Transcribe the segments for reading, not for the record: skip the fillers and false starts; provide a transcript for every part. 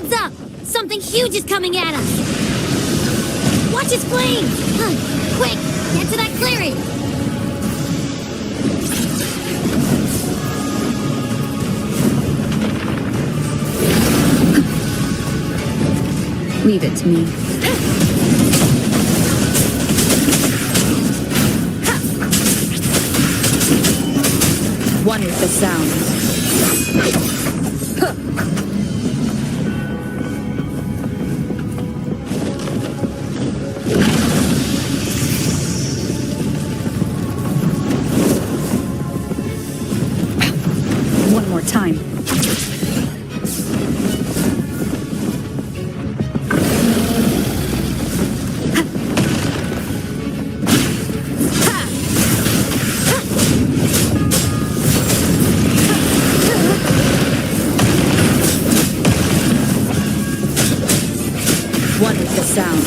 Heads up! Something huge is coming at us! Watch its flames! Quick! Get to that clearing! Leave it to me. One with the sound. One more time. One with the sound.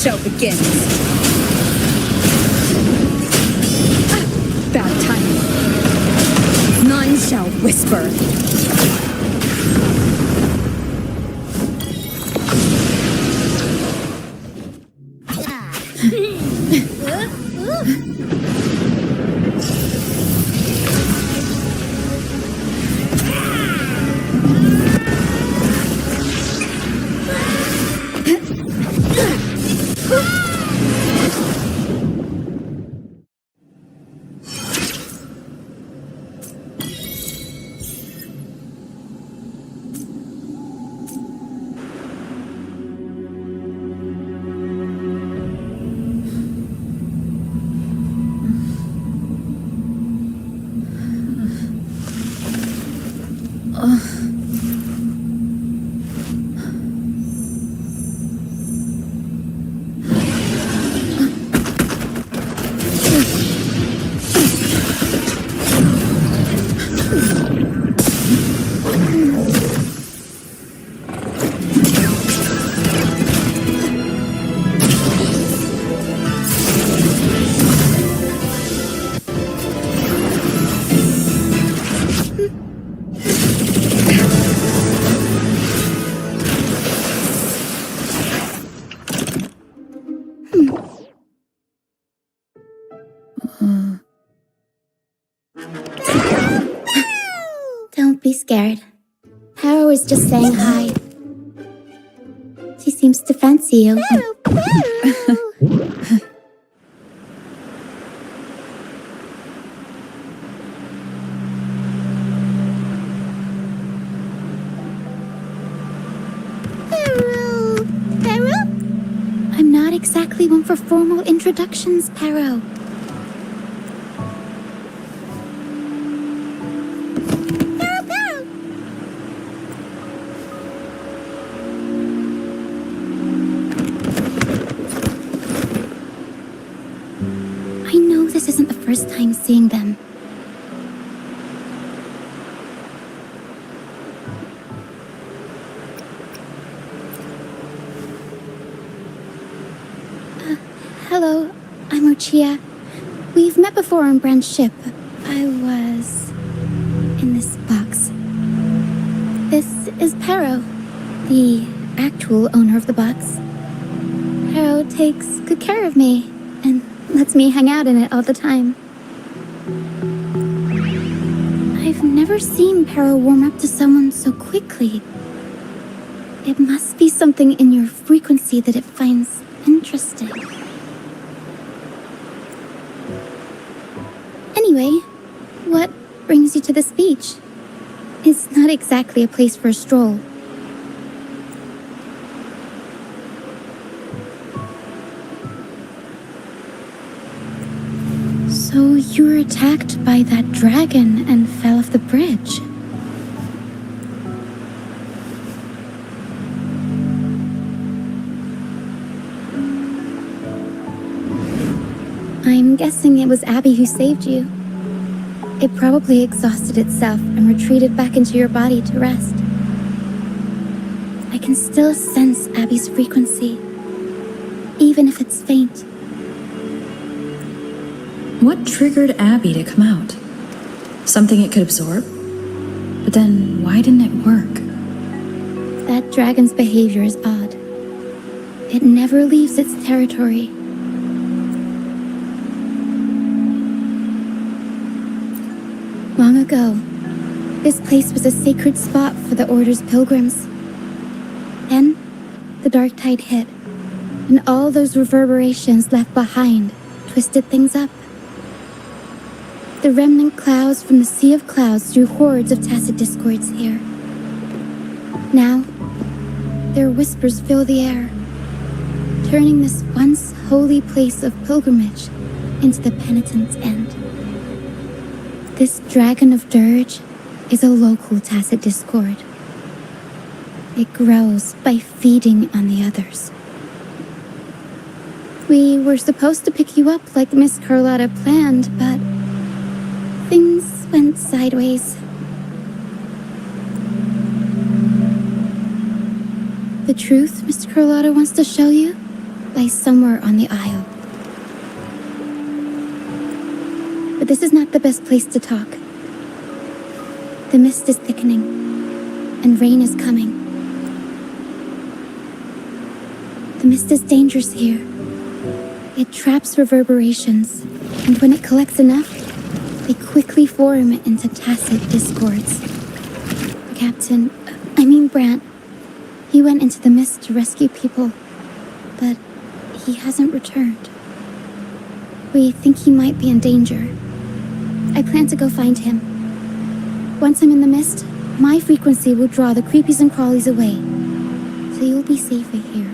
Show begins. Bad timing. None shall whisper. Don't be scared. Paro is just saying hi. She seems to fancy you. Paro? I'm not exactly one for formal introductions, Paro. This isn't the first time seeing them. Hello, I'm Lucia. We've met before on Brand's ship. I was in this box. This is Paro, the actual owner of the box. Paro takes good care of me and lets me hang out in it all the time. I've never seen Paro warm up to someone so quickly. It must be something in your frequency that it finds interesting. Anyway, what brings you to this beach? It's not exactly a place for a stroll. So you were attacked by that dragon and fell off the bridge. I'm guessing it was Abby who saved you. It probably exhausted itself and retreated back into your body to rest. I can still sense Abby's frequency, even if it's faint. What triggered Abby to come out? Something it could absorb? But then, why didn't it work? That dragon's behavior is odd. It never leaves its territory. Long ago, this place was a sacred spot for the Order's pilgrims. Then, the dark tide hit, and all those reverberations left behind twisted things up. The remnant clouds from the Sea of Clouds drew hordes of tacit discords here. Now, their whispers fill the air, turning this once holy place of pilgrimage into the penitent's end. This dragon of dirge is a local tacit discord. It grows by feeding on the others. We were supposed to pick you up like Miss Carlotta planned, but things went sideways. The truth Miss Carlotta wants to show you lies somewhere on the aisle. But this is not the best place to talk. The mist is thickening, and rain is coming. The mist is dangerous here. It traps reverberations, and when it collects enough, they quickly form into tacit discords. Brant, he went into the mist to rescue people, but he hasn't returned. We think he might be in danger. I plan to go find him. Once I'm in the mist, my frequency will draw the creepies and crawlies away, so you'll be safer here.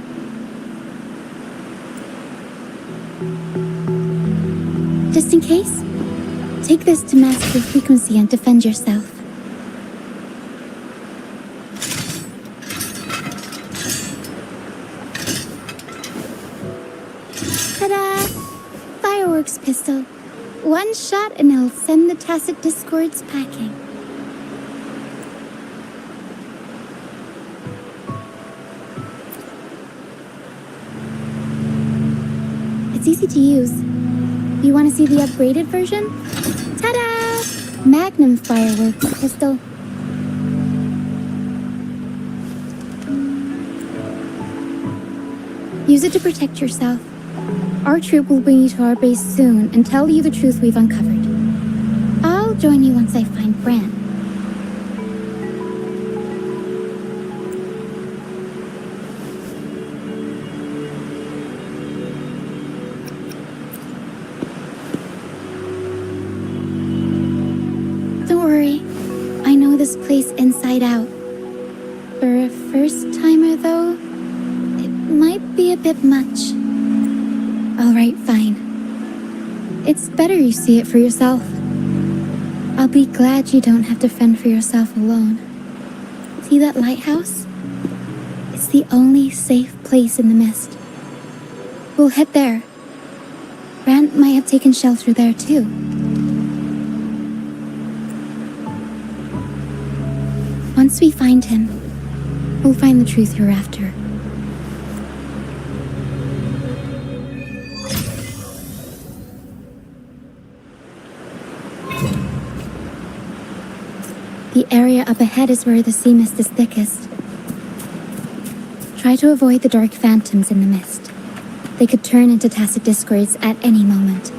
Just in case, take this to mask your frequency and defend yourself. Ta-da! Fireworks pistol. One shot and it'll send the tacit discords packing. It's easy to use. You want to see the upgraded version? Ta-da! Magnum fireworks pistol. Use it to protect yourself. Our troop will bring you to our base soon and tell you the truth we've uncovered. I'll join you once I find Brant. Don't worry, I know this place inside out. For a first-timer, though, it might be a bit much. Alright, fine. It's better you see it for yourself. I'll be glad you don't have to fend for yourself alone. See that lighthouse? It's the only safe place in the mist. We'll head there. Brant might have taken shelter there too. Once we find him, we'll find the truth you're after. The area up ahead is where the sea mist is thickest. Try to avoid the dark phantoms in the mist. They could turn into tacit discords at any moment.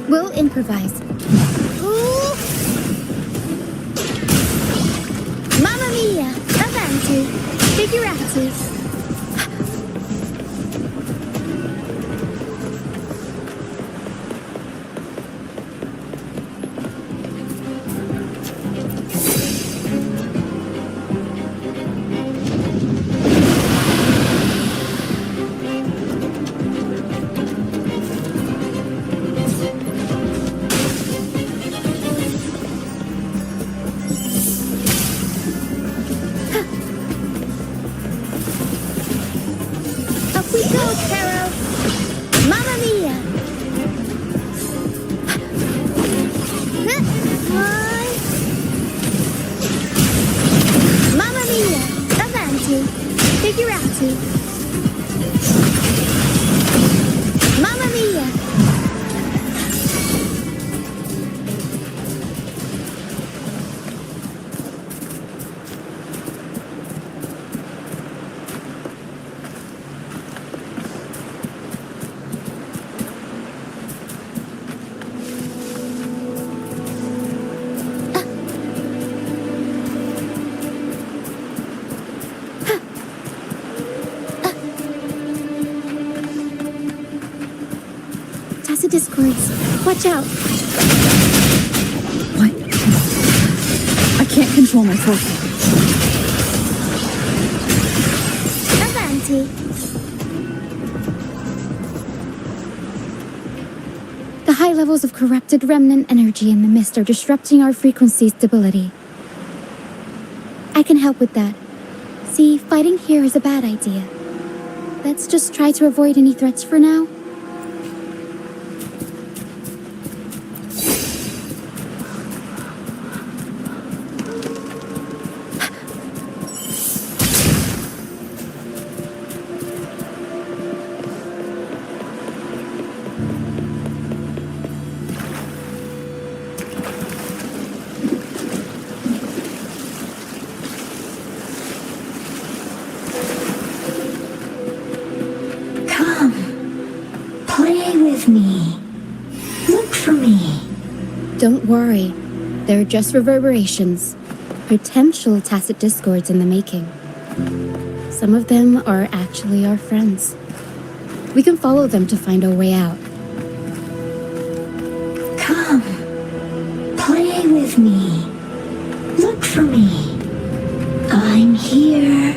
We'll improvise. Ooh. Mamma mia! Avanti! Figurati! tacit discords. Watch out. What? I can't control my force. Avanti. The high levels of corrupted remnant energy in the mist are disrupting our frequency stability. I can help with that. See, fighting here is a bad idea. Let's just try to avoid any threats for now. Play with me. Look for me. Don't worry. They're just reverberations. Potential tacit discords in the making. Some of them are actually our friends. We can follow them to find our way out. Come. Play with me. Look for me. I'm here.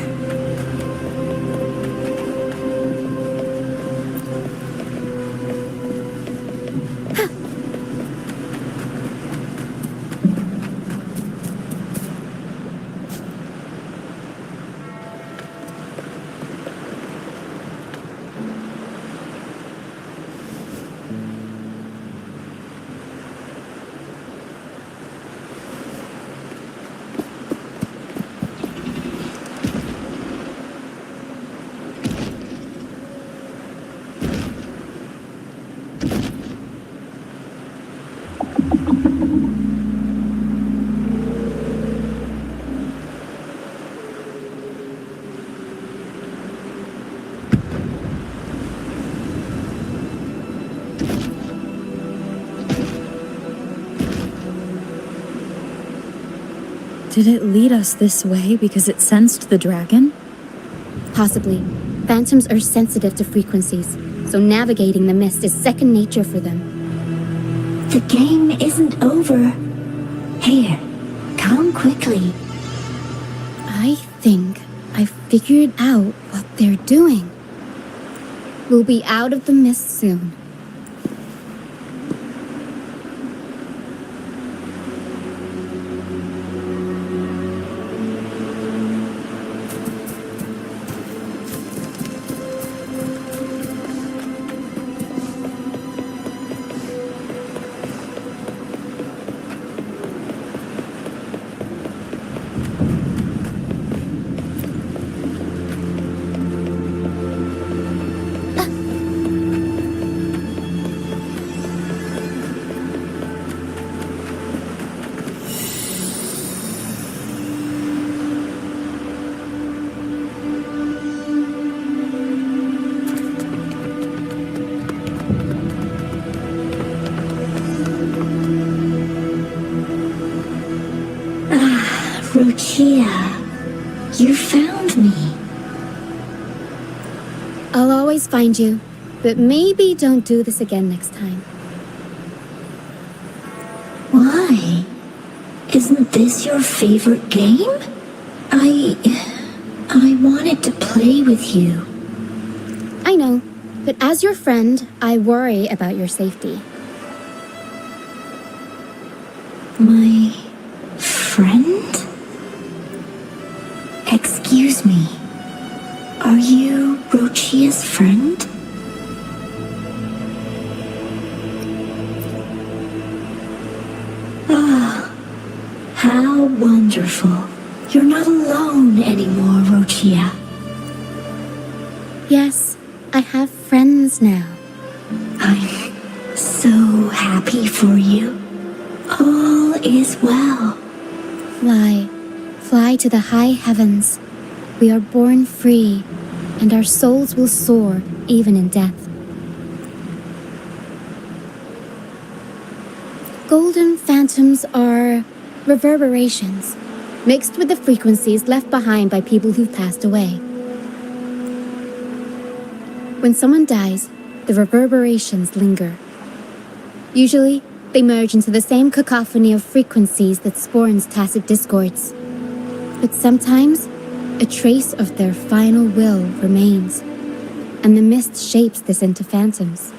Did it lead us this way because it sensed the dragon? Possibly. Phantoms are sensitive to frequencies, so navigating the mist is second nature for them. The game isn't over. Here, come quickly. I think I figured out what they're doing. We'll be out of the mist soon. Lucia, you found me. I'll always find you, but maybe don't do this again next time. Why? Isn't this your favorite game? I wanted to play with you. I know, but as your friend, I worry about your safety. My friend? Excuse me. Are you Rochia's friend? Ah, how wonderful. You're not alone anymore, Rochia. Yes, I have friends now. I'm so happy for you. All is well. Fly to the high heavens. We are born free, and our souls will soar even in death. Golden phantoms are reverberations, mixed with the frequencies left behind by people who've passed away. When someone dies, the reverberations linger, Usually, they merge into the same cacophony of frequencies that spawns tacit discords. But sometimes, a trace of their final will remains, and the mist shapes this into phantoms.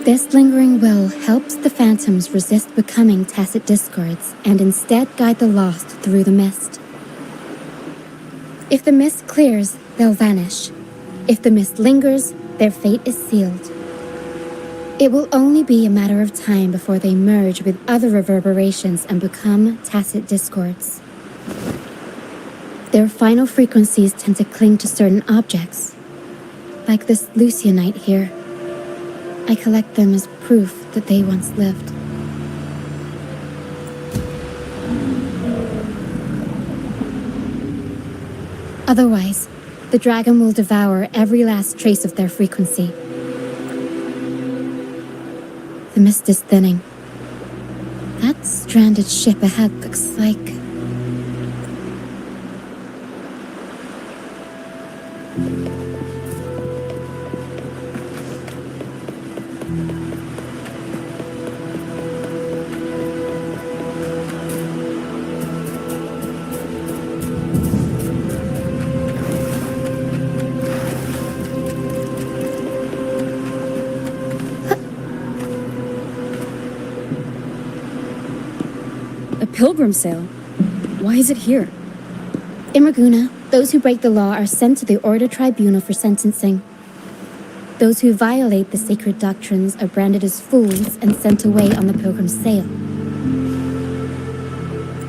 This lingering will helps the phantoms resist becoming tacit discords and instead guide the lost through the mist. If the mist clears, they'll vanish. If the mist lingers, their fate is sealed. It will only be a matter of time before they merge with other reverberations and become tacit discords. Their final frequencies tend to cling to certain objects, like this Lucianite here. I collect them as proof that they once lived. Otherwise, the dragon will devour every last trace of their frequency. The mist is thinning. That stranded ship ahead looks like... A pilgrim sail? Why is it here? In Raguna, those who break the law are sent to the Order Tribunal for sentencing. Those who violate the sacred doctrines are branded as fools and sent away on the pilgrim's sail.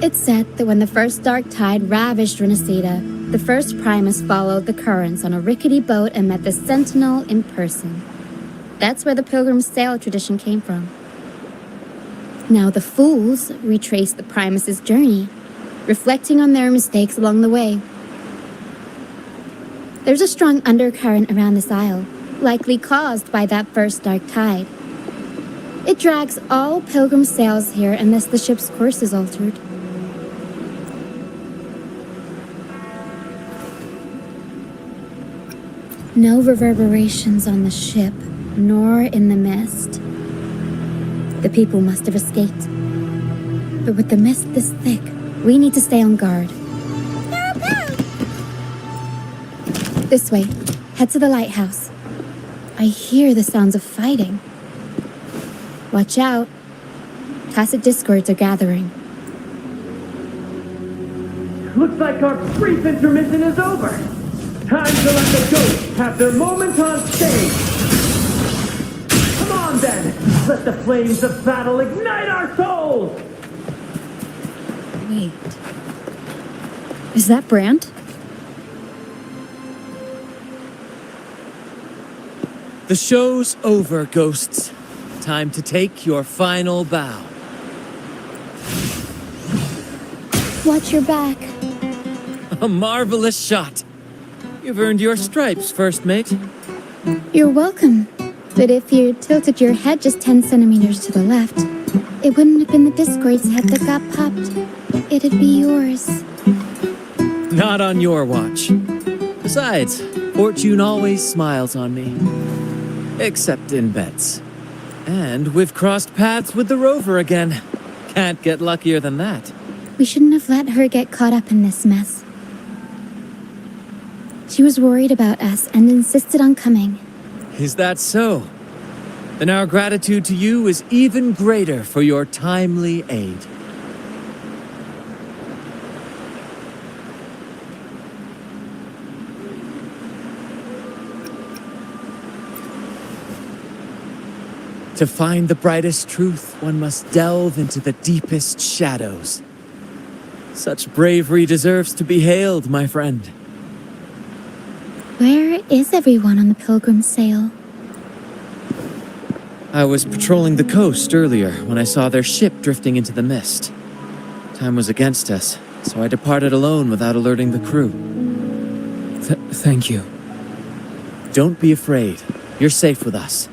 It's said that when the first dark tide ravished Renacida, the first Primus followed the currents on a rickety boat and met the Sentinel in person. That's where the pilgrim's sail tradition came from. Now the fools retrace the Primus's journey, reflecting on their mistakes along the way. There's a strong undercurrent around this isle, likely caused by that first dark tide. It drags all pilgrim sails here unless the ship's course is altered. No reverberations on the ship, nor in the mist. The people must have escaped. But with the mist this thick, we need to stay on guard. This way. Head to the lighthouse. I hear the sounds of fighting. Watch out. Tacit discords are gathering. Looks like our brief intermission is over. Time to let the ghosts have their moment on stage. Come on then, let the flames of battle ignite our souls! Wait. Is that Brand? The show's over, ghosts. Time to take your final bow. Watch your back. A marvelous shot. You've earned your stripes, first mate. You're welcome. But if you tilted your head just 10 centimeters to the left, it wouldn't have been the Discord's head that got popped. It'd be yours. Not on your watch. Besides, fortune always smiles on me. Except in bets. And we've crossed paths with the rover again. Can't get luckier than that. We shouldn't have let her get caught up in this mess. She was worried about us and insisted on coming. Is that so? Then our gratitude to you is even greater for your timely aid. To find the brightest truth, one must delve into the deepest shadows. Such bravery deserves to be hailed, my friend. Where is everyone on the pilgrim's sail? I was patrolling the coast earlier when I saw their ship drifting into the mist. Time was against us, so I departed alone without alerting the crew. Thank you. Don't be afraid. You're safe with us.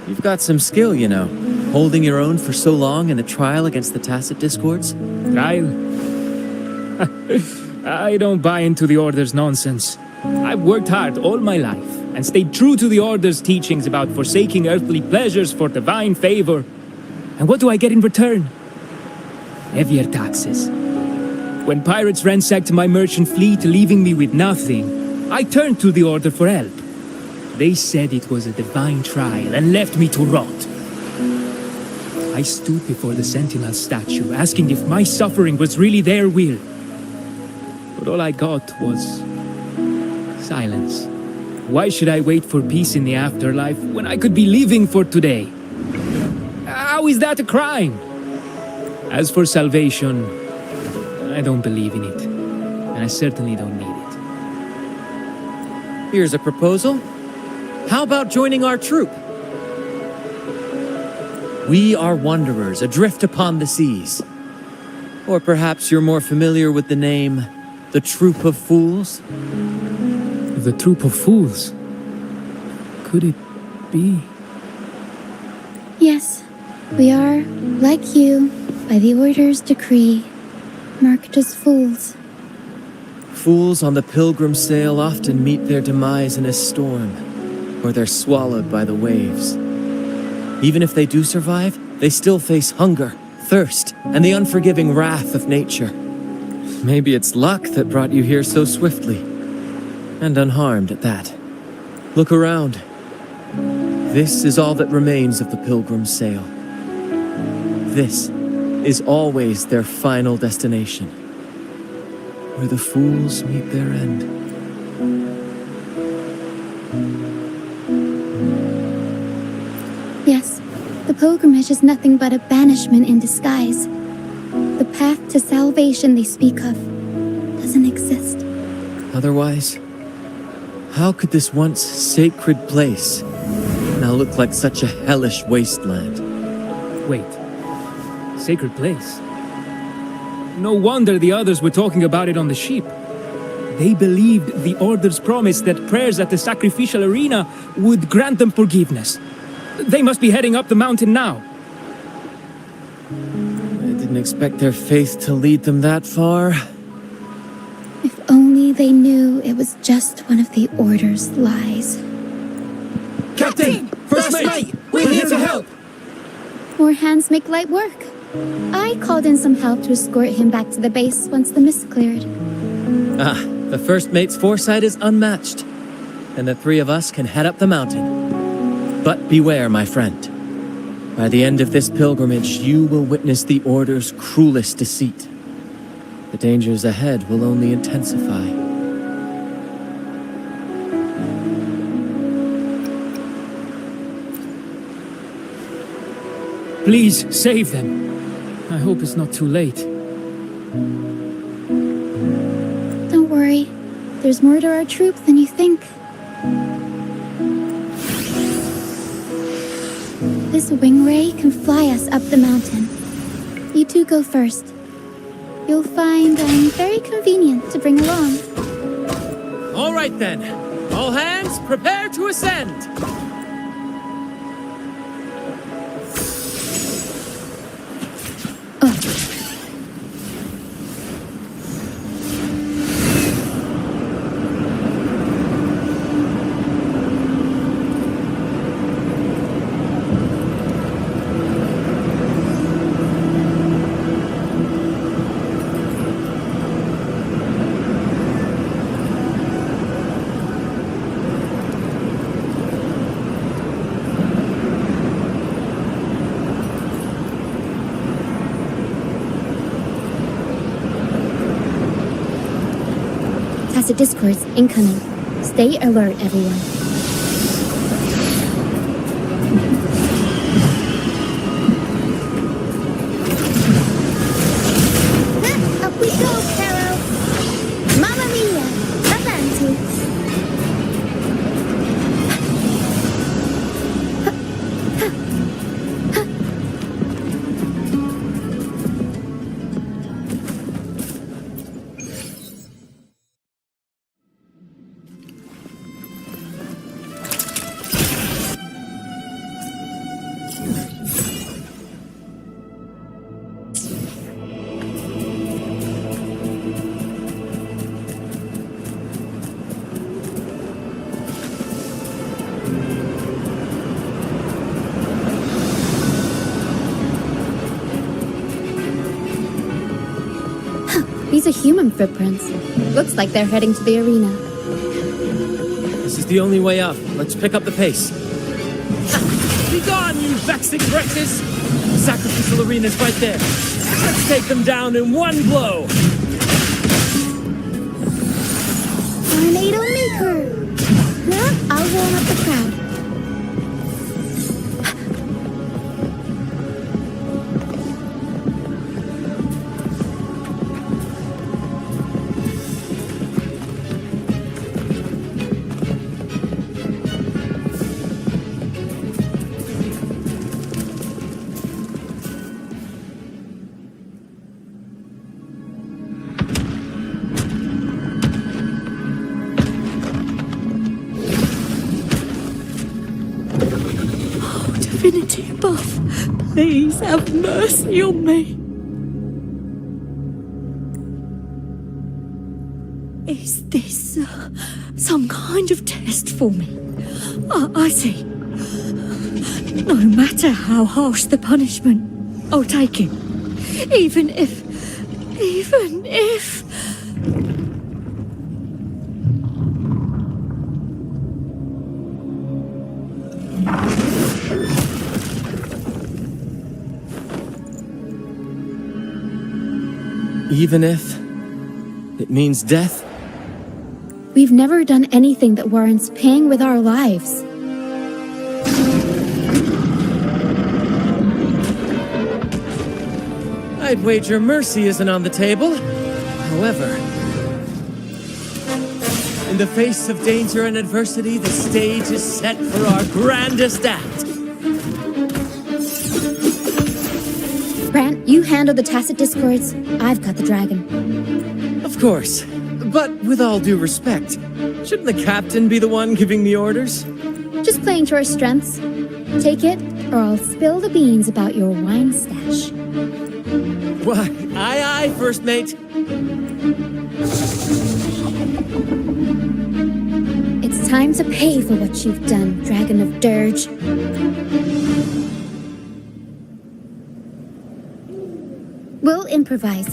You've got some skill, you know, holding your own for so long in a trial against the Tacit Discords. I don't buy into the Order's nonsense. I've worked hard all my life and stayed true to the Order's teachings about forsaking earthly pleasures for divine favor. And what do I get in return? Heavier taxes. When pirates ransacked my merchant fleet, leaving me with nothing, I turned to the Order for help. They said it was a divine trial and left me to rot. I stood before the Sentinel statue, asking if my suffering was really their will. But all I got was silence. Why should I wait for peace in the afterlife when I could be living for today? How is that a crime? As for salvation, I don't believe in it. And I certainly don't need it. Here's a proposal. How about joining our troop? We are wanderers adrift upon the seas. Or perhaps you're more familiar with the name, the Troop of Fools? The Troop of Fools? Could it be? Yes, we are, like you, by the Order's decree, marked as fools. Fools on the pilgrim sail often meet their demise in a storm, or they're swallowed by the waves. Even if they do survive, they still face hunger, thirst, and the unforgiving wrath of nature. Maybe it's luck that brought you here so swiftly, and unharmed at that. Look around. This is all that remains of the pilgrim's sail. This is always their final destination, where the fools meet their end. Yes, the pilgrimage is nothing but a banishment in disguise. The path to salvation they speak of doesn't exist. Otherwise, how could this once sacred place now look like such a hellish wasteland? Wait. Sacred place? No wonder the others were talking about it on the ship. They believed the Order's promise that prayers at the sacrificial arena would grant them forgiveness. They must be heading up the mountain now. I didn't expect their faith to lead them that far. If only they knew it was just one of the Order's lies. Captain! First mate! We're here to help! More hands make light work. I called in some help to escort him back to the base once the mist cleared. Ah, the first mate's foresight is unmatched, and the three of us can head up the mountain. But beware, my friend. By the end of this pilgrimage, you will witness the Order's cruelest deceit. The dangers ahead will only intensify. Please, save them. I hope it's not too late. Don't worry. There's more to our troop than you think. This wing ray can fly us up the mountain. You two go first. You'll find I'm very convenient to bring along. All right then. All hands, prepare to ascend. Tacit discords incoming. Stay alert, everyone. Up we go, Caro! Mamma mia! Avanti! to human footprints. Looks like they're heading to the arena. This is the only way up. Let's pick up the pace. Be gone, you vexing wretches! The sacrificial arena's right there. Let's take them down in one blow! Tornado Maker! Huh? I'll warm up the crowd. Divinity above, please have mercy on me. Is this some kind of test for me? I see. No matter how harsh the punishment, I'll take it. Even if... Even if it means death? We've never done anything that warrants paying with our lives. I'd wager mercy isn't on the table. However, in the face of danger and adversity, the stage is set for our grandest act. Brant, you handle the tacit discords. I've got the dragon. Of course. But with all due respect, shouldn't the captain be the one giving the orders? Just playing to our strengths. Take it, or I'll spill the beans about your wine stash. Why, aye, first mate. It's time to pay for what you've done, Dragon of Dirge. We'll improvise.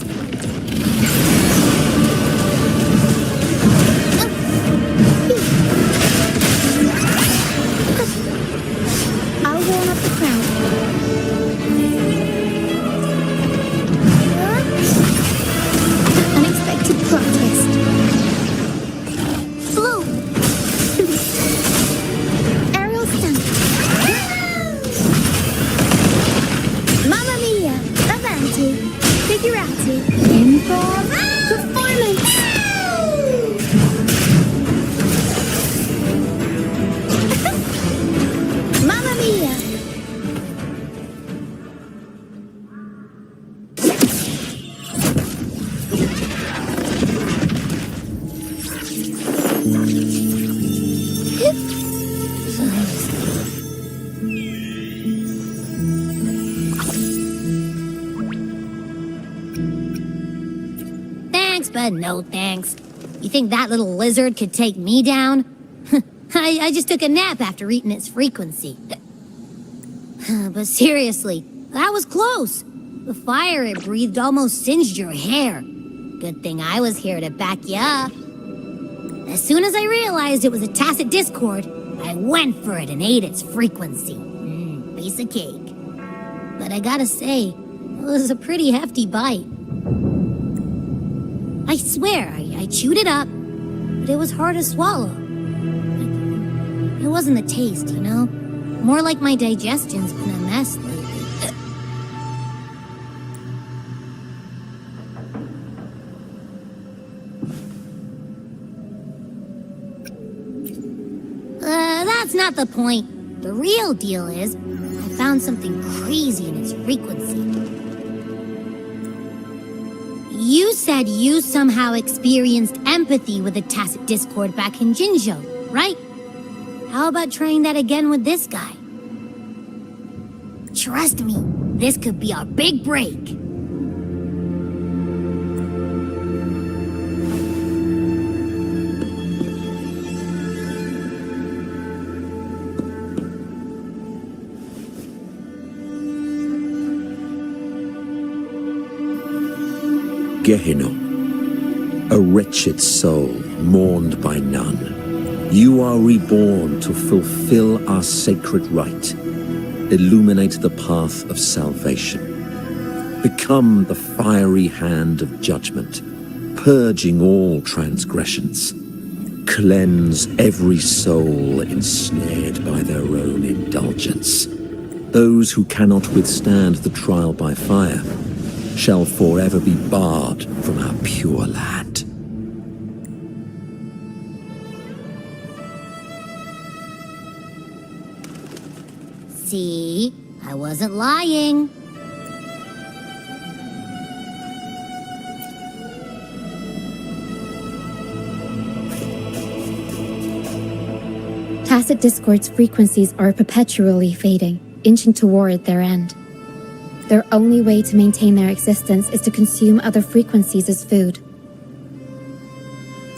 I'll warm up the crowd. Unexpected plot twist. Blue. Aerial stunt. Mamma mia! Avanti. Figurati. Improv. Performance. Mamma mia! Thanks, but no thanks. You think that little lizard could take me down? I just took a nap after eating its frequency. But seriously, that was close. The fire it breathed almost singed your hair. Good thing I was here to back you up. As soon as I realized it was a tacit discord, I went for it and ate its frequency. Piece of cake. But I gotta say, it was a pretty hefty bite. I swear, I chewed it up, but it was hard to swallow. It wasn't the taste, you know? More like my digestion's been a mess lately. That's not the point. The real deal is, I found something crazy in its frequency. You said you somehow experienced empathy with the tacit discord back in Jinzhou, right? How about trying that again with this guy? Trust me, this could be our big break. Gehenna. a wretched soul mourned by none. You are reborn to fulfill our sacred rite. Illuminate the path of salvation. Become the fiery hand of judgment, purging all transgressions. Cleanse every soul ensnared by their own indulgence. Those who cannot withstand the trial by fire shall forever be barred from our pure land. See? I wasn't lying. Tacit discord's frequencies are perpetually fading, inching toward their end. Their only way to maintain their existence is to consume other frequencies as food.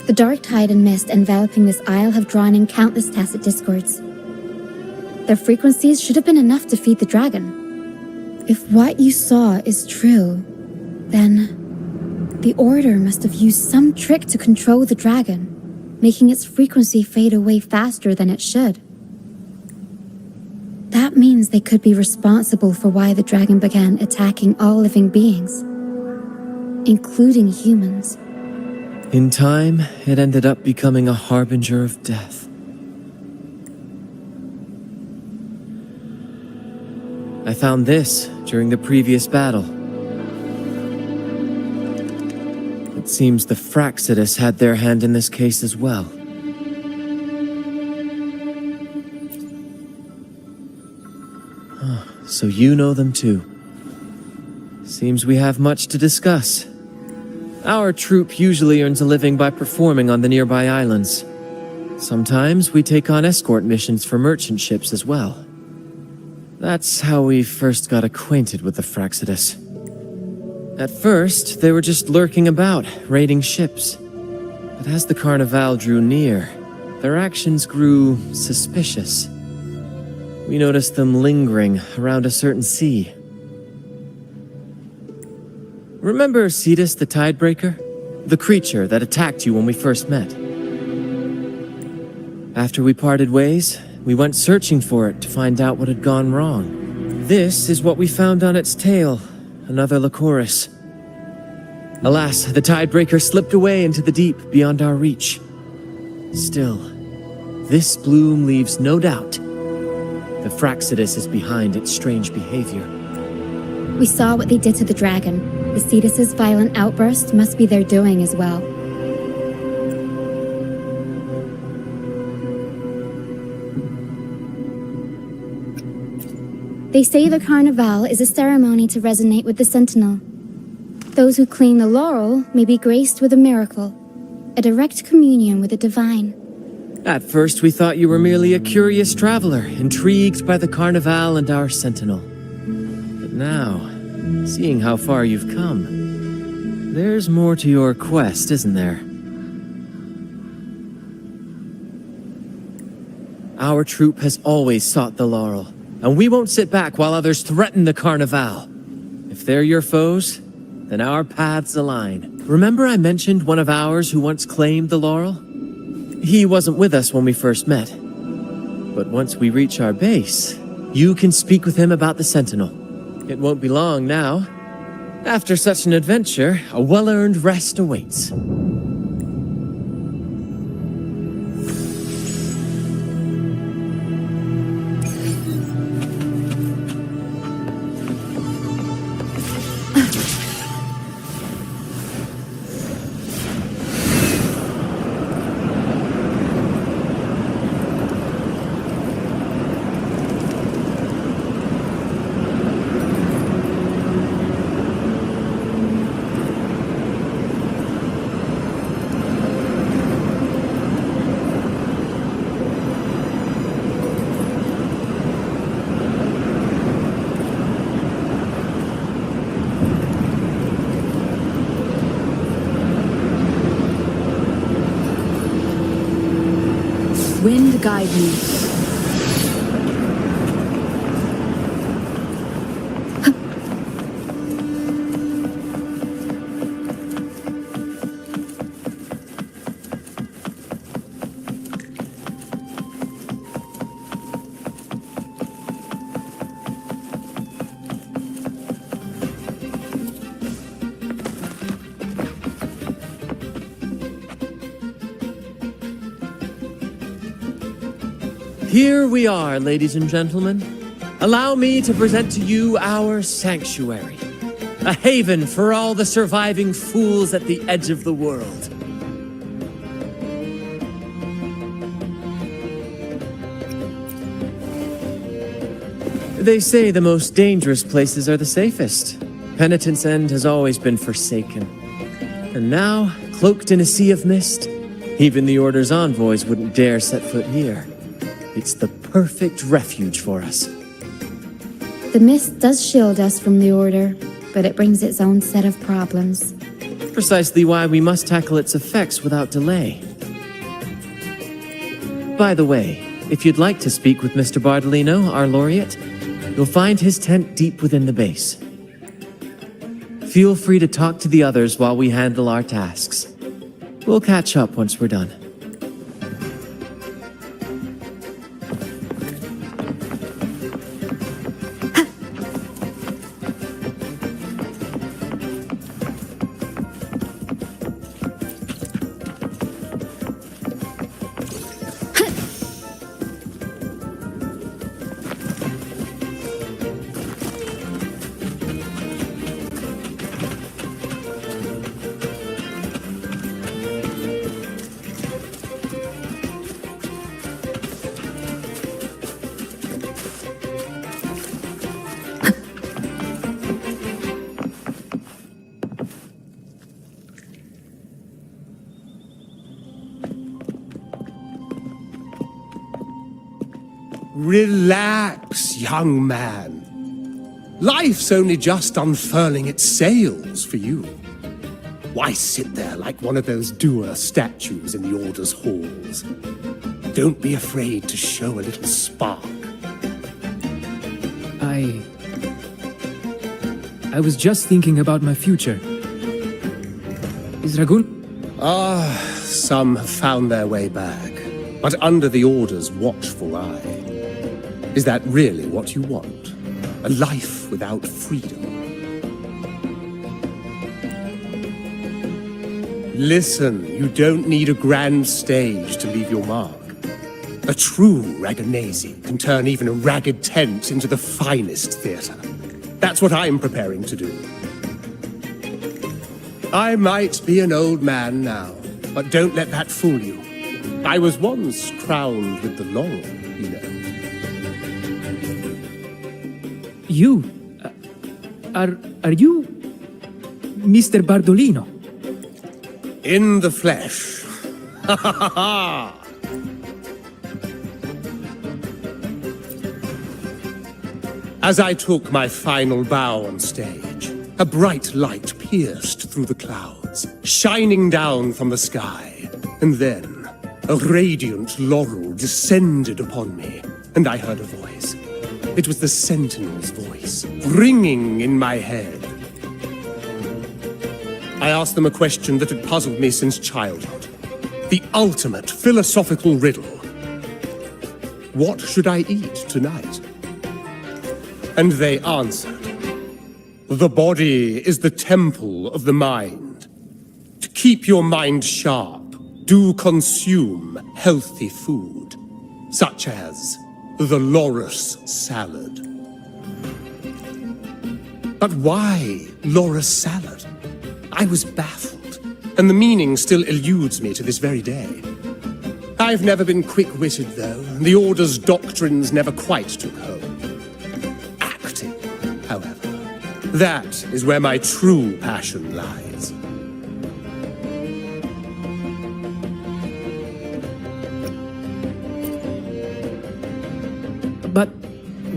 The dark tide and mist enveloping this isle have drawn in countless tacit discords. Their frequencies should have been enough to feed the dragon. If what you saw is true, then the Order must have used some trick to control the dragon, making its frequency fade away faster than it should. That means they could be responsible for why the dragon began attacking all living beings, including humans. In time, it ended up becoming a harbinger of death. I found this during the previous battle. It seems the Fraxidus had their hand in this case as well. So you know them too. Seems we have much to discuss. Our troop usually earns a living by performing on the nearby islands. Sometimes we take on escort missions for merchant ships as well. That's how we first got acquainted with the Fraxidus. At first, they were just lurking about, raiding ships. But as the Carnival drew near, their actions grew suspicious. We noticed them lingering around a certain sea. Remember Cetus the Tidebreaker? The creature that attacked you when we first met? After we parted ways, we went searching for it to find out what had gone wrong. This is what we found on its tail, another Lycoris. Alas, the Tidebreaker slipped away into the deep beyond our reach. Still, this bloom leaves no doubt. The Fraxidus is behind its strange behavior. We saw what they did to the dragon. The Cetus's violent outburst must be their doing as well. They say the Carnival is a ceremony to resonate with the Sentinel. Those who claim the laurel may be graced with a miracle, a direct communion with the divine. At first, we thought you were merely a curious traveler, intrigued by the Carnival and our Sentinel. But now, seeing how far you've come, there's more to your quest, isn't there? Our troop has always sought the laurel, and we won't sit back while others threaten the Carnival. If they're your foes, then our paths align. Remember I mentioned one of ours who once claimed the laurel? He wasn't with us when we first met. But once we reach our base, you can speak with him about the Sentinel. It won't be long now. After such an adventure, a well-earned rest awaits. Wind guide me. Here we are, ladies and gentlemen. Allow me to present to you our sanctuary. A haven for all the surviving fools at the edge of the world. They say the most dangerous places are the safest. Penitence End has always been forsaken. And now, cloaked in a sea of mist, even the Order's envoys wouldn't dare set foot here. It's the perfect refuge for us. The mist does shield us from the Order, but it brings its own set of problems. Precisely why we must tackle its effects without delay. By the way, if you'd like to speak with Mr. Bardolino, our laureate, you'll find his tent deep within the base. Feel free to talk to the others while we handle our tasks. We'll catch up once we're done. Relax, young man. Life's only just unfurling its sails for you. Why sit there like one of those dour statues in the Order's halls? Don't be afraid to show a little spark. I was just thinking about my future. Is Ragun? Some have found their way back, but under the Order's watchful eye. Is that really what you want? A life without freedom? Listen, you don't need a grand stage to leave your mark. A true Raganese can turn even a ragged tent into the finest theater. That's what I'm preparing to do. I might be an old man now, but don't let that fool you. I was once crowned with the laurel, you know. You? Are you Mr. Bardolino? In the flesh. Ha ha ha ha! As I took my final bow on stage, a bright light pierced through the clouds, shining down from the sky. And then, a radiant laurel descended upon me, and I heard a voice. It was the Sentinel's voice, ringing in my head. I asked them a question that had puzzled me since childhood. The ultimate philosophical riddle. What should I eat tonight? And they answered, the body is the temple of the mind. To keep your mind sharp, do consume healthy food, such as the Loris salad. But why Loris salad? I was baffled, and the meaning still eludes me to this very day. I've never been quick-witted, though, and the Order's doctrines never quite took home. Acting, however, that is where my true passion lies. But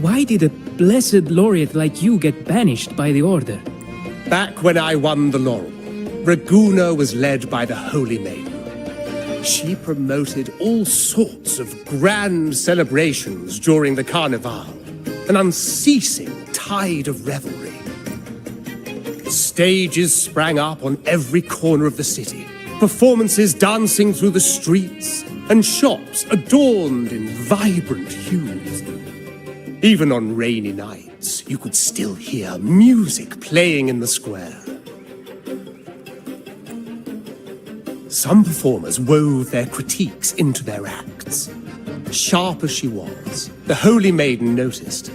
why did a blessed laureate like you get banished by the Order? Back when I won the laurel, Raguna was led by the Holy Maiden. She promoted all sorts of grand celebrations during the Carnival, an unceasing tide of revelry. Stages sprang up on every corner of the city, performances dancing through the streets, and shops adorned in vibrant hues. Even on rainy nights, you could still hear music playing in the square. Some performers wove their critiques into their acts. Sharp as she was, the Holy Maiden noticed.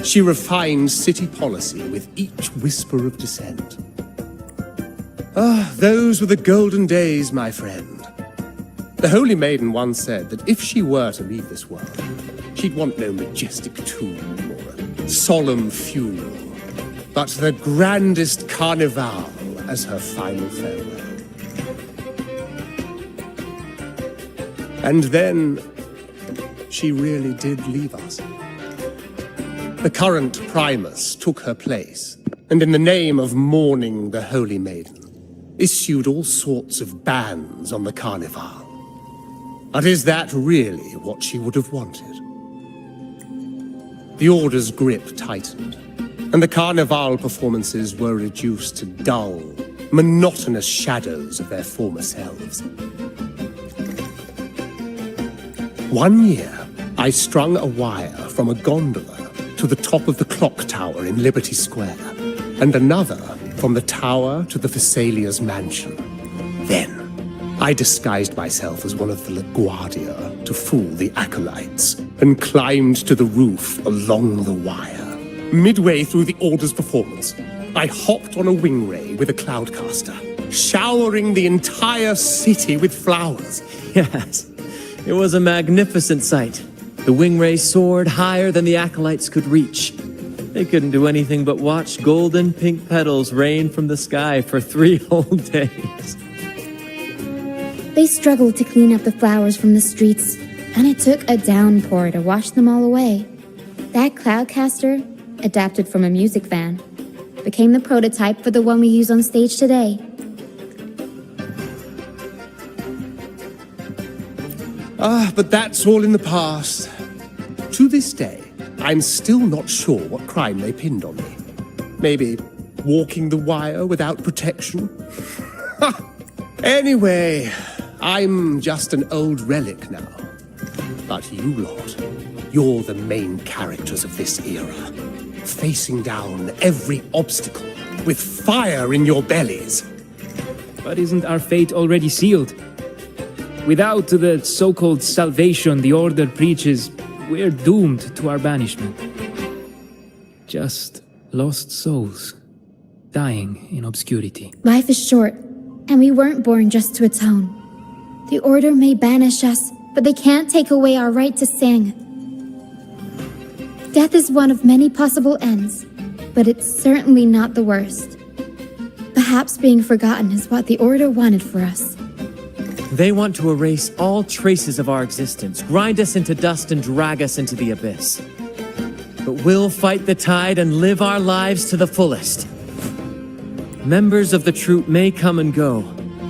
She refined city policy with each whisper of dissent. Ah, those were the golden days, my friend. The Holy Maiden once said that if she were to leave this world, she'd want no majestic tomb or a solemn funeral, but the grandest carnival as her final farewell. And then, she really did leave us. The current Primus took her place, and in the name of mourning the Holy Maiden, issued all sorts of bans on the Carnival. But is that really what she would have wanted? The Order's grip tightened, and the Carnival performances were reduced to dull, monotonous shadows of their former selves. One year, I strung a wire from a gondola to the top of the clock tower in Liberty Square, and another from the tower to the Thessalia's mansion. Then, I disguised myself as one of the LaGuardia to fool the acolytes, and climbed to the roof along the wire. Midway through the Order's performance, I hopped on a wing ray with a cloudcaster, showering the entire city with flowers. Yes, it was a magnificent sight. The wing ray soared higher than the acolytes could reach. They couldn't do anything but watch golden pink petals rain from the sky for 3 whole days. They struggled to clean up the flowers from the streets, and it took a downpour to wash them all away. That cloudcaster, adapted from a music van, became the prototype for the one we use on stage today. But that's all in the past. To this day, I'm still not sure what crime they pinned on me. Maybe walking the wire without protection? Anyway, I'm just an old relic now. But you lot, you're the main characters of this era, facing down every obstacle with fire in your bellies. But isn't our fate already sealed? Without the so-called salvation the Order preaches, we're doomed to our banishment. Just lost souls, dying in obscurity. Life is short, and we weren't born just to atone. The Order may banish us, but they can't take away our right to sing. Death is one of many possible ends, but it's certainly not the worst. Perhaps being forgotten is what the Order wanted for us. They want to erase all traces of our existence, grind us into dust and drag us into the abyss. But we'll fight the tide and live our lives to the fullest. Members of the troupe may come and go,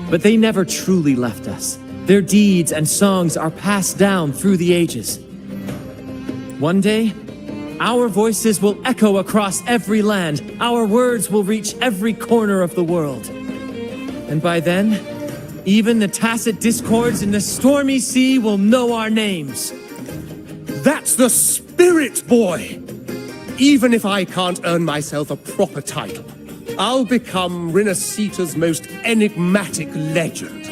but they never truly left us. Their deeds and songs are passed down through the ages. One day, our voices will echo across every land. Our words will reach every corner of the world. And by then, even the tacit discords in the stormy sea will know our names. That's the spirit, boy! Even if I can't earn myself a proper title, I'll become Rinasita's most enigmatic legend.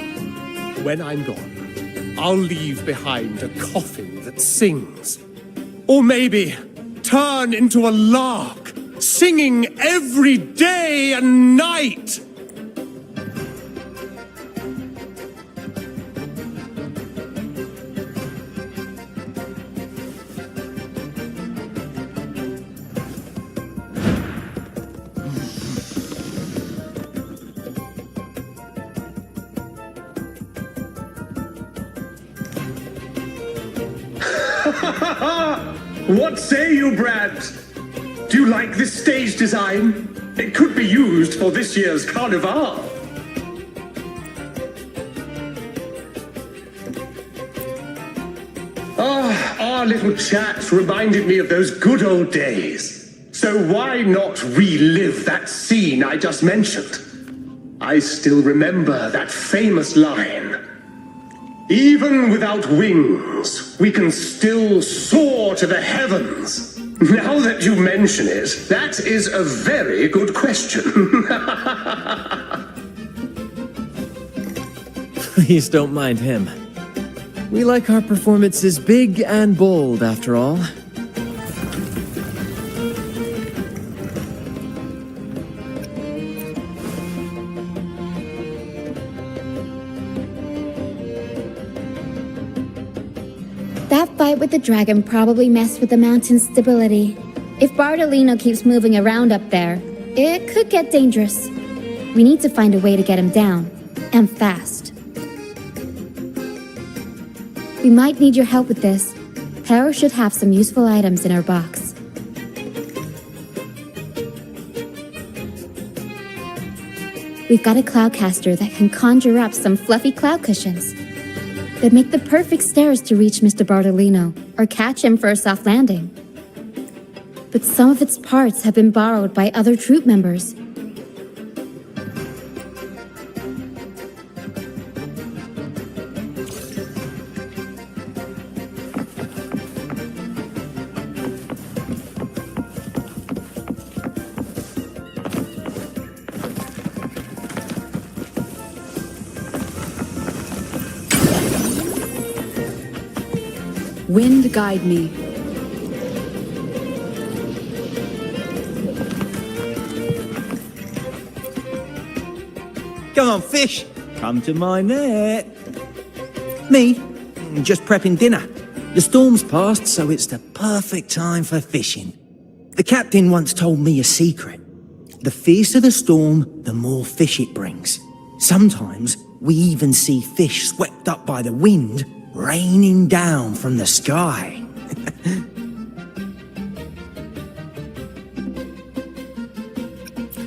When I'm gone, I'll leave behind a coffin that sings. Or maybe turn into a lark, singing every day and night! What say you, Brad? Do you like this stage design? It could be used for this year's carnival. Our little chat reminded me of those good old days. So why not relive that scene I just mentioned? I still remember that famous line. Even without wings, we can still soar to the heavens. Now that you mention it, that is a very good question. Please don't mind him. We like our performances big and bold, after all. That fight with the dragon probably messed with the mountain's stability. If Bartolino keeps moving around up there, it could get dangerous. We need to find a way to get him down, and fast. We might need your help with this. Pero should have some useful items in her box. We've got a cloudcaster that can conjure up some fluffy cloud cushions. They'd make the perfect stairs to reach Mr. Bartolino, or catch him for a soft landing. But some of its parts have been borrowed by other troop members. Wind guide me. Come on, fish. Come to my net. Me? Just prepping dinner. The storm's passed, so it's the perfect time for fishing. The captain once told me a secret. The fiercer the storm, the more fish it brings. Sometimes we even see fish swept up by the wind, raining down from the sky.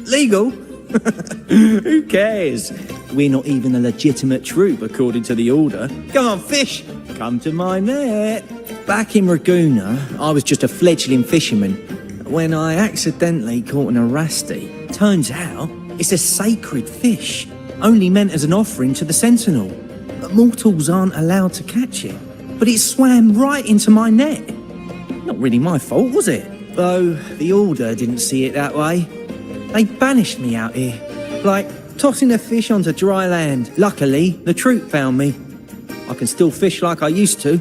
Legal? Who cares? We're not even a legitimate troop according to the order. Come on, fish! Come to my net. Back in Raguna, I was just a fledgling fisherman when I accidentally caught an arasti. Turns out, it's a sacred fish, only meant as an offering to the Sentinel. Mortals aren't allowed to catch it, but it swam right into my net. Not really my fault, was it? Though the order didn't see it that way. They banished me out here, like tossing a fish onto dry land. Luckily, the troop found me. I can still fish like I used to.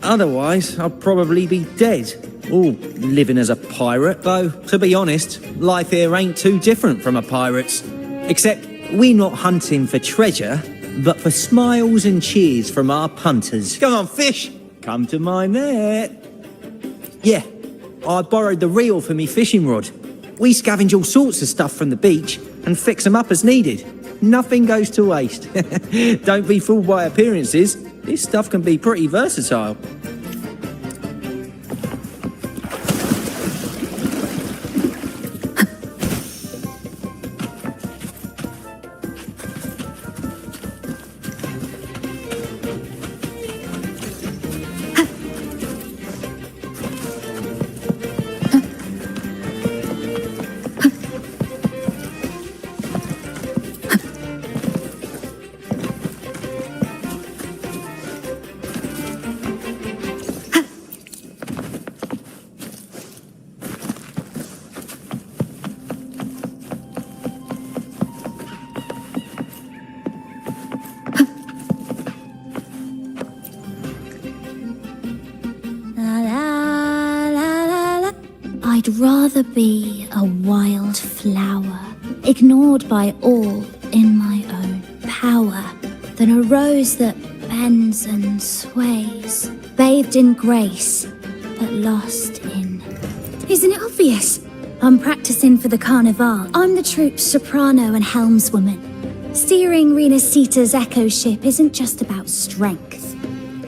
Otherwise, I'd probably be dead, or living as a pirate. Though, to be honest, life here ain't too different from a pirate's. Except we're not hunting for treasure, but for smiles and cheers from our punters. Come on, fish! Come to my net. Yeah, I borrowed the reel for me fishing rod. We scavenge all sorts of stuff from the beach and fix them up as needed. Nothing goes to waste. Don't be fooled by appearances. This stuff can be pretty versatile. I'd rather be a wild flower, ignored by all in my own power, than a rose that bends and sways, bathed in grace, but lost in... Isn't it obvious? I'm practicing for the Carnival. I'm the troupe's soprano and helmswoman. Steering Rena Sita's echo ship isn't just about strength.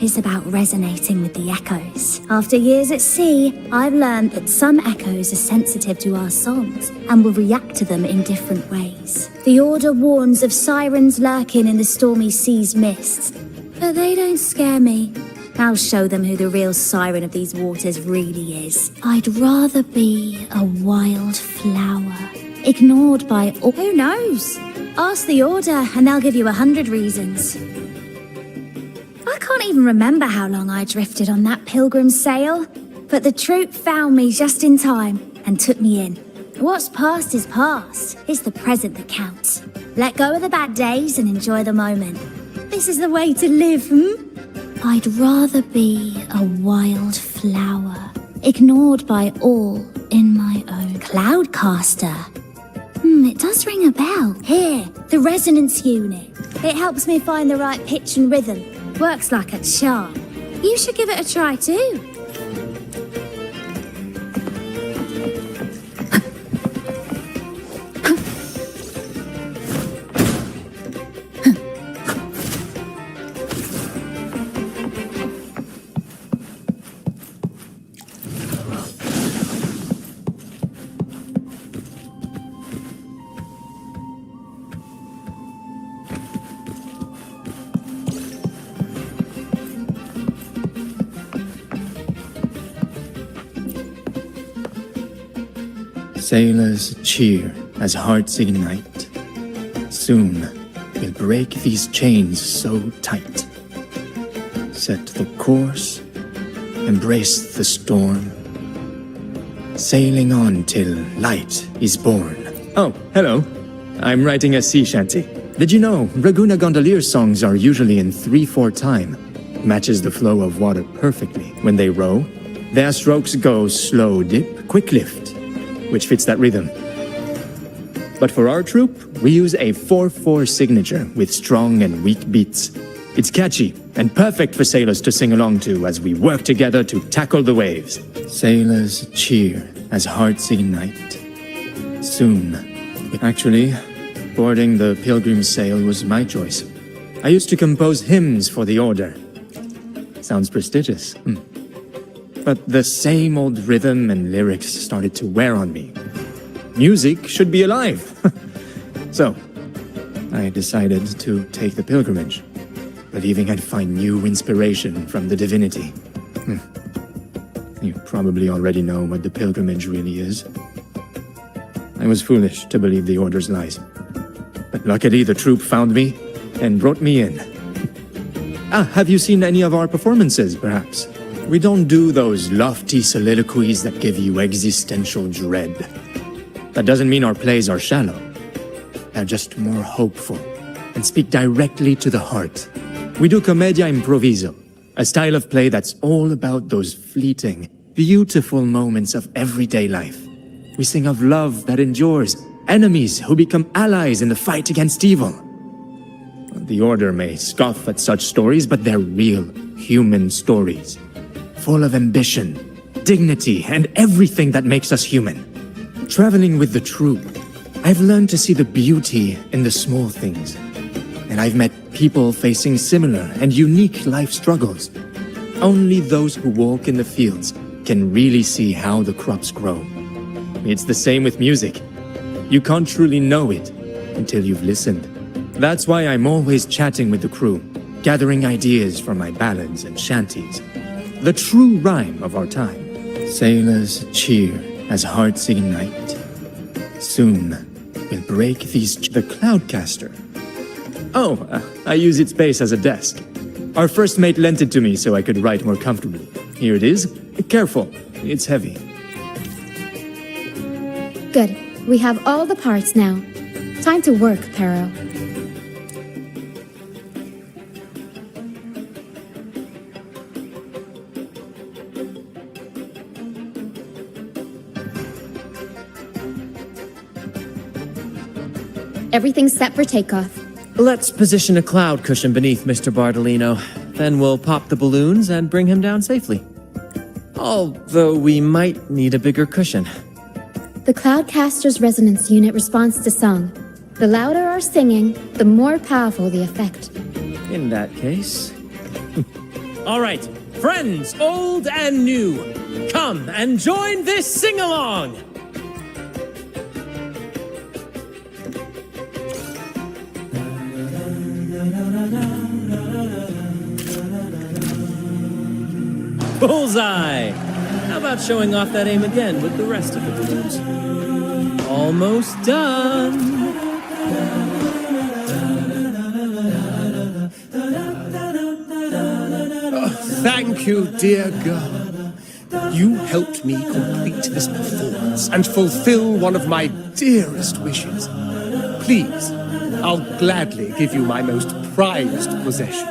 It's about resonating with the echoes. After years at sea, I've learned that some echoes are sensitive to our songs and will react to them in different ways. The Order warns of sirens lurking in the stormy sea's mists, but they don't scare me. I'll show them who the real siren of these waters really is. I'd rather be a wild flower, ignored by all... Who knows? Ask the Order and they'll give you 100 reasons. I can't even remember how long I drifted on that pilgrim's sail, but the troop found me just in time and took me in. What's past is past. It's the present that counts. Let go of the bad days and enjoy the moment. This is the way to live, I'd rather be a wild flower, ignored by all in my own. Cloudcaster. It does ring a bell. Here, the resonance unit. It helps me find the right pitch and rhythm. Works like a charm. You should give it a try too. Sailors cheer as hearts ignite. Soon we'll break these chains so tight. Set the course, embrace the storm, sailing on till light is born. Oh, hello. I'm writing a sea shanty. Did you know Raguna Gondolier songs are usually in 3/4 time? Matches the flow of water perfectly. When they row, their strokes go slow dip, quick lift, which fits that rhythm. But for our troupe, we use a 4/4 signature with strong and weak beats. It's catchy and perfect for sailors to sing along to as we work together to tackle the waves. Sailors cheer as hearts ignite. Soon. Actually, boarding the Pilgrim's Sail was my choice. I used to compose hymns for the order. Sounds prestigious. But the same old rhythm and lyrics started to wear on me. Music should be alive. So, I decided to take the pilgrimage, believing I'd find new inspiration from the divinity. You probably already know what the pilgrimage really is. I was foolish to believe the order's lies. But luckily the troupe found me and brought me in. Have you seen any of our performances, perhaps? We don't do those lofty soliloquies that give you existential dread. That doesn't mean our plays are shallow. They're just more hopeful and speak directly to the heart. We do commedia improviso, a style of play that's all about those fleeting, beautiful moments of everyday life. We sing of love that endures, enemies who become allies in the fight against evil. The Order may scoff at such stories, but they're real, human stories. Full of ambition, dignity, and everything that makes us human. Traveling with the troupe, I've learned to see the beauty in the small things. And I've met people facing similar and unique life struggles. Only those who walk in the fields can really see how the crops grow. It's the same with music. You can't truly know it until you've listened. That's why I'm always chatting with the crew, gathering ideas for my ballads and shanties. The true rhyme of our time. Sailors cheer as hearts ignite. Soon we'll break these... The Cloudcaster. Oh, I use its base as a desk. Our first mate lent it to me so I could write more comfortably. Here it is. Careful, it's heavy. Good. We have all the parts now. Time to work, Pero. Everything's set for takeoff. Let's position a cloud cushion beneath Mr. Bardolino. Then we'll pop the balloons and bring him down safely. Although we might need a bigger cushion. The Cloudcaster's resonance unit responds to song. The louder our singing, the more powerful the effect. In that case... All right, friends old and new, come and join this sing-along! Bullseye! How about showing off that aim again with the rest of the balloons? Almost done! Thank you, dear girl. You helped me complete this performance and fulfill one of my dearest wishes. Please, I'll gladly give you my most prized possession.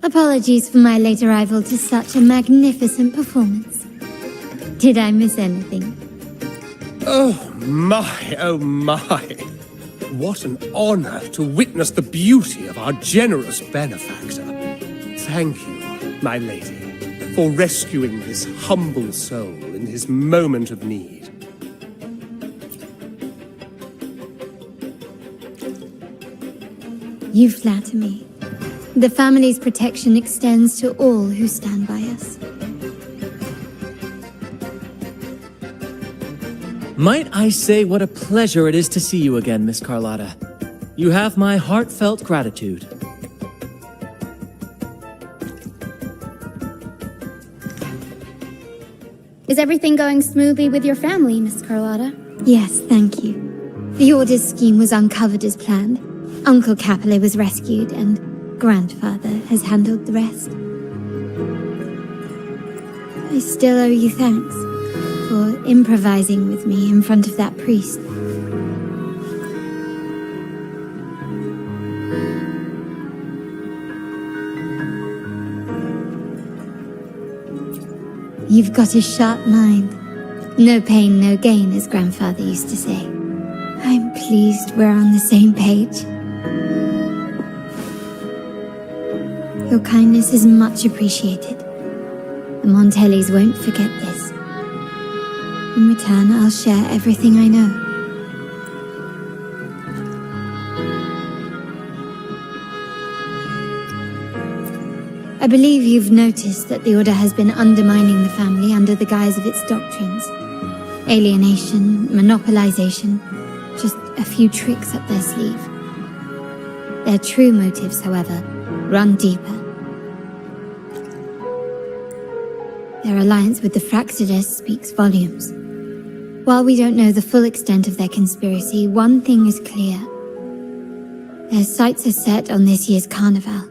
Apologies for my late arrival to such a magnificent performance. Did I miss anything? Oh my, oh my. What an honor to witness the beauty of our generous benefactor. Thank you, my lady, for rescuing this humble soul in his moment of need. You flatter me. The family's protection extends to all who stand by us. Might I say what a pleasure it is to see you again, Miss Carlotta. You have my heartfelt gratitude. Is everything going smoothly with your family, Miss Carlotta? Yes, thank you. The Order's scheme was uncovered as planned. Uncle Capilet was rescued, and Grandfather has handled the rest. I still owe you thanks for improvising with me in front of that priest. You've got a sharp mind. No pain, no gain, as Grandfather used to say. I'm pleased we're on the same page. Your kindness is much appreciated. The Montellis won't forget this. In return, I'll share everything I know. I believe you've noticed that the Order has been undermining the family under the guise of its doctrines. Alienation, monopolization, just a few tricks up their sleeve. Their true motives, however, run deeper. Their alliance with the Fraxides speaks volumes. While we don't know the full extent of their conspiracy, one thing is clear. Their sights are set on this year's carnival.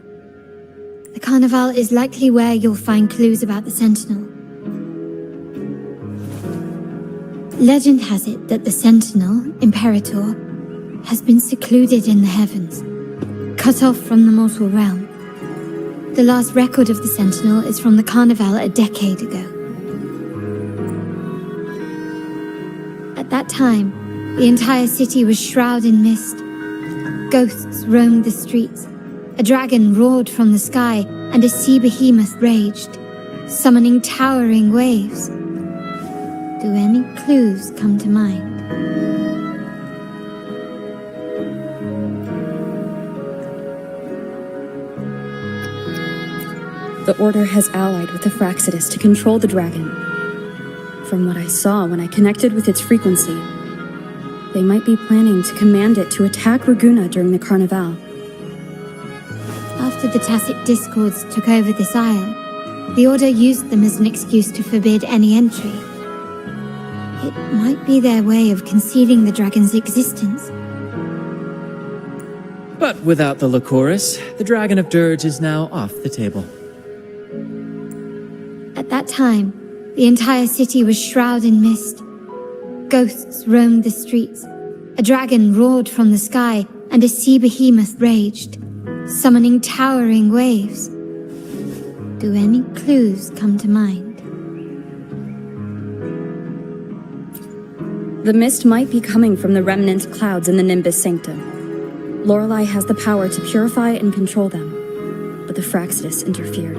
The carnival is likely where you'll find clues about the Sentinel. Legend has it that the Sentinel, Imperator, has been secluded in the heavens, cut off from the mortal realm. The last record of the Sentinel is from the carnival a decade ago. At that time, the entire city was shrouded in mist. Ghosts roamed the streets. A dragon roared from the sky, and a sea behemoth raged, summoning towering waves. Do any clues come to mind? The Order has allied with the Fraxides to control the dragon. From what I saw when I connected with its frequency, they might be planning to command it to attack Raguna during the Carnival. After the Tacit Discords took over this isle, the Order used them as an excuse to forbid any entry. It might be their way of concealing the dragon's existence. But without the Lycoris, the Dragon of Dirge is now off the table. At that time, the entire city was shrouded in mist. Ghosts roamed the streets. A dragon roared from the sky, and a sea behemoth raged, summoning towering waves. Do any clues come to mind? The mist might be coming from the remnant clouds in the Nimbus Sanctum. Lorelei has the power to purify and control them, but the Fraxides interfered.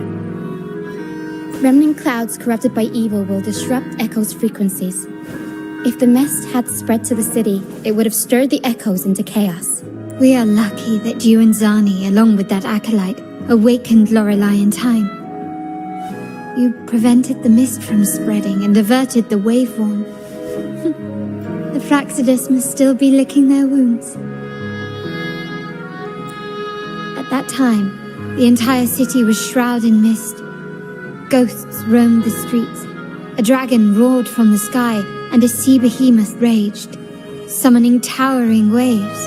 Remnant clouds corrupted by evil will disrupt Echo's frequencies. If the mist had spread to the city, it would have stirred the Echoes into chaos. We are lucky that you and Zani, along with that acolyte, awakened Lorelei in time. You prevented the mist from spreading and averted the waveworn. The Fraxides must still be licking their wounds. At that time, the entire city was shrouded in mist. Ghosts roamed the streets. A dragon roared from the sky, and a sea behemoth raged, summoning towering waves.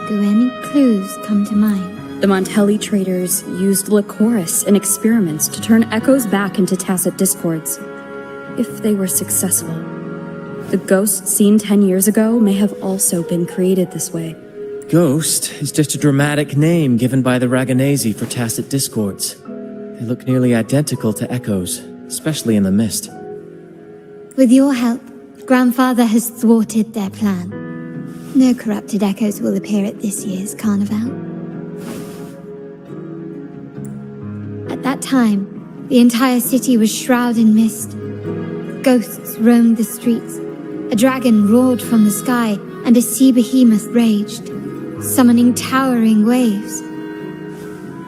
Do any clues come to mind? The Montelli traders used Lycoris in experiments to turn Echoes back into Tacit Discords. If they were successful, the ghosts seen 10 years ago may have also been created this way. Ghost is just a dramatic name given by the Raganese for tacit discords. They look nearly identical to echoes, especially in the mist. With your help, Grandfather has thwarted their plan. No corrupted echoes will appear at this year's carnival. At that time, the entire city was shrouded in mist. Ghosts roamed the streets. A dragon roared from the sky, and a sea behemoth raged, summoning towering waves.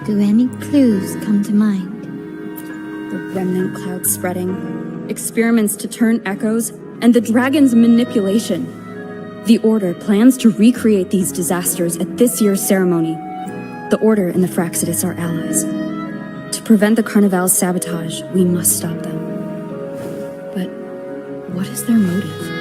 Do any clues come to mind? The remnant cloud spreading, experiments to turn echoes, and the dragon's manipulation. The Order plans to recreate these disasters at this year's ceremony. The Order and the Fraxidus are allies. To prevent the Carnival's sabotage, we must stop them. But what is their motive?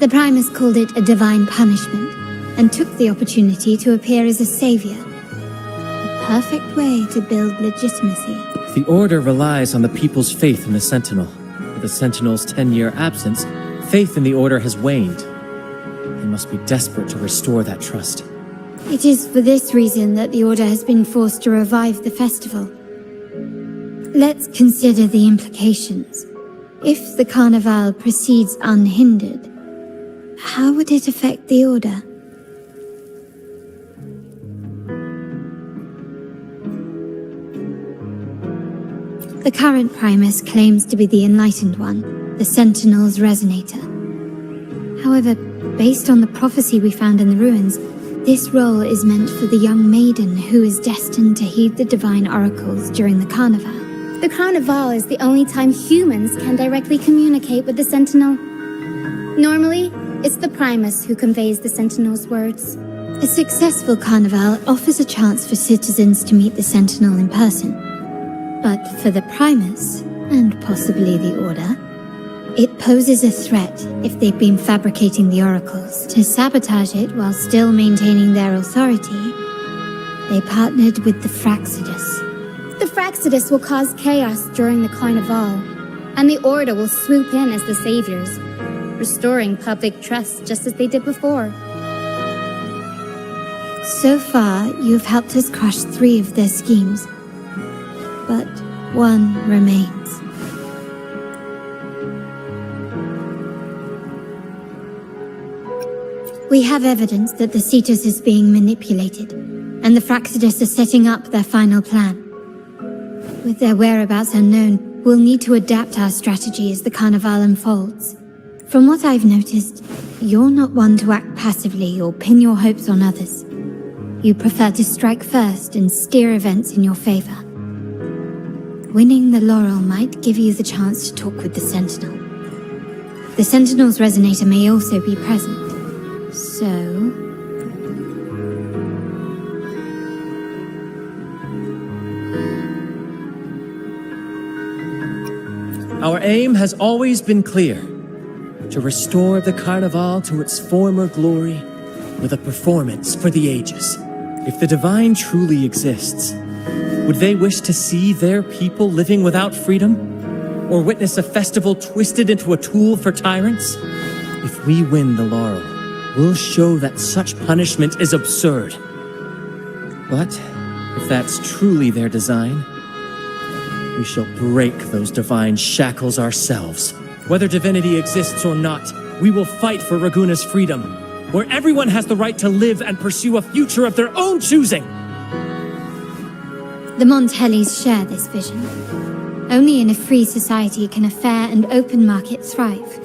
The Primus called it a divine punishment, and took the opportunity to appear as a savior. A perfect way to build legitimacy. The Order relies on the people's faith in the Sentinel. With the Sentinel's 10-year absence, faith in the Order has waned. They must be desperate to restore that trust. It is for this reason that the Order has been forced to revive the festival. Let's consider the implications. If the Carnival proceeds unhindered, how would it affect the Order? The current Primus claims to be the Enlightened One, the Sentinel's Resonator. However, based on the prophecy we found in the ruins, this role is meant for the young maiden who is destined to heed the divine oracles during the Carnival. The Carnival is the only time humans can directly communicate with the Sentinel. Normally, it's the Primus who conveys the Sentinel's words. A successful Carnival offers a chance for citizens to meet the Sentinel in person. But for the Primus, and possibly the Order, it poses a threat if they've been fabricating the oracles. To sabotage it while still maintaining their authority, they partnered with the Fraxidus. The Fraxidus will cause chaos during the Carnival, and the Order will swoop in as the saviors, restoring public trust just as they did before. So far, you've helped us crush 3 of their schemes, but one remains. We have evidence that the Cetus is being manipulated, and the Fraxidus are setting up their final plan. With their whereabouts unknown, we'll need to adapt our strategy as the Carnival unfolds. From what I've noticed, you're not one to act passively or pin your hopes on others. You prefer to strike first and steer events in your favor. Winning the laurel might give you the chance to talk with the Sentinel. The Sentinel's Resonator may also be present. So... Our aim has always been clear: to restore the Carnival to its former glory with a performance for the ages. If the Divine truly exists, would they wish to see their people living without freedom? Or witness a festival twisted into a tool for tyrants? If we win the laurel, we'll show that such punishment is absurd. But if that's truly their design, we shall break those divine shackles ourselves. Whether divinity exists or not, we will fight for Raguna's freedom, where everyone has the right to live and pursue a future of their own choosing. The Montellis share this vision. Only in a free society can a fair and open market thrive.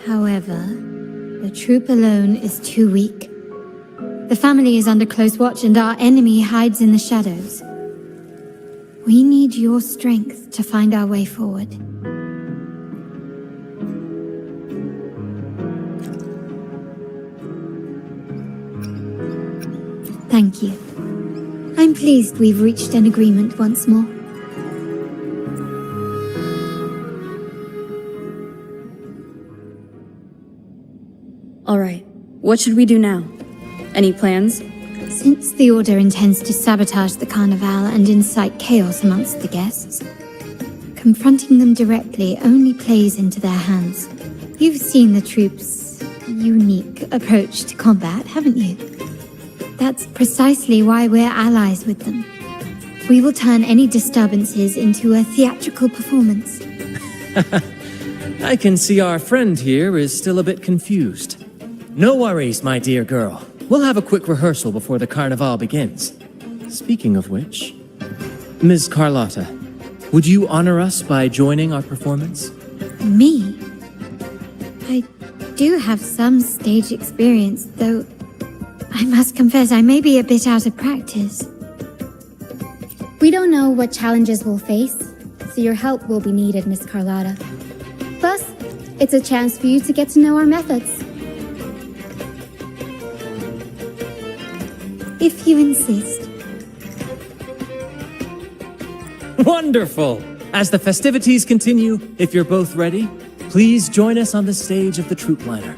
However, the troop alone is too weak. The family is under close watch and our enemy hides in the shadows. We need your strength to find our way forward. Thank you. I'm pleased we've reached an agreement once more. All right, what should we do now? Any plans? Since the Order intends to sabotage the Carnival and incite chaos amongst the guests, confronting them directly only plays into their hands. You've seen the troops' unique approach to combat, haven't you? That's precisely why we're allies with them. We will turn any disturbances into a theatrical performance. I can see our friend here is still a bit confused. No worries, my dear girl. We'll have a quick rehearsal before the carnival begins. Speaking of which, Ms. Carlotta, would you honor us by joining our performance? Me? I do have some stage experience, though I must confess I may be a bit out of practice. We don't know what challenges we'll face, so your help will be needed, Miss Carlotta. Plus, it's a chance for you to get to know our methods. If you insist. Wonderful! As the festivities continue, if you're both ready, please join us on the stage of the troop liner.